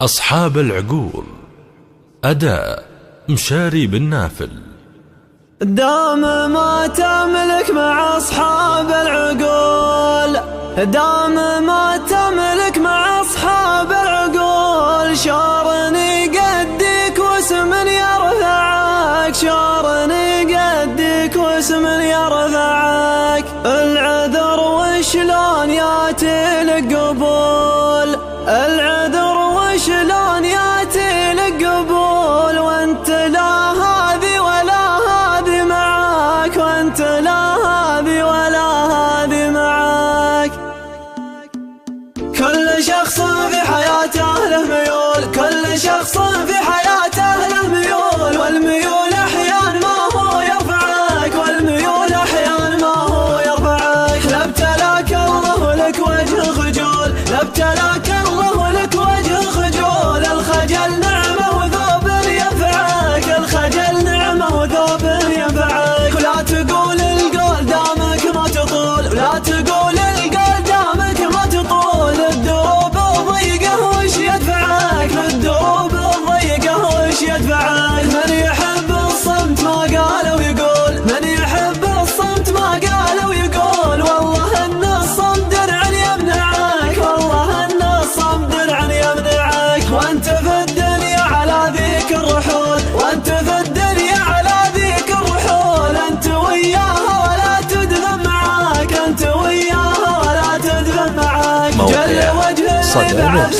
أصحاب العقول. أداء مشاري بن نافل. دام ما تملك مع أصحاب العقول، دام ما تملك مع أصحاب العقول، شارني قدك واسم يرفعك، شارني قدك واسم يرفعك. العذر وشلون ياتي القبول، العذر وشلون ياتي القبول، وانت لا هذي ولا هذي معاك، وانت لا هذي ولا هذي معاك. كل شخص في حياته له ميول، كل شخص في حياته له ميول، والميول احيان ما هو يرفعك، والميول احيان ما هو يرفعك. لا ابتلاك الله لك وجه خجول، لا ابتلاك الله لك وجه خجول. الخجل نعمه وثوب ينفعك، الخجل نعمه وثوب ينفعك. ولا تقول القول دامك ما تطول، ولا تقول القول دامك ما تطول. الدروب الضيقه وش يدفعك، الدروب الضيقه وش يدفعك. من يحب الصمت ما قال ويقول، من يحب الصمت ما قال ويقول. والله ان الصمت درع يمنعك، والله ان الصمت درع يمنعك. وانت في الدنيا على ذيك الرحول، وانت في الدنيا على ذيك الرحول. انت وياها ولا تدفن معاك، انت وياها ولا تدفن معاك. جل وجهه بعد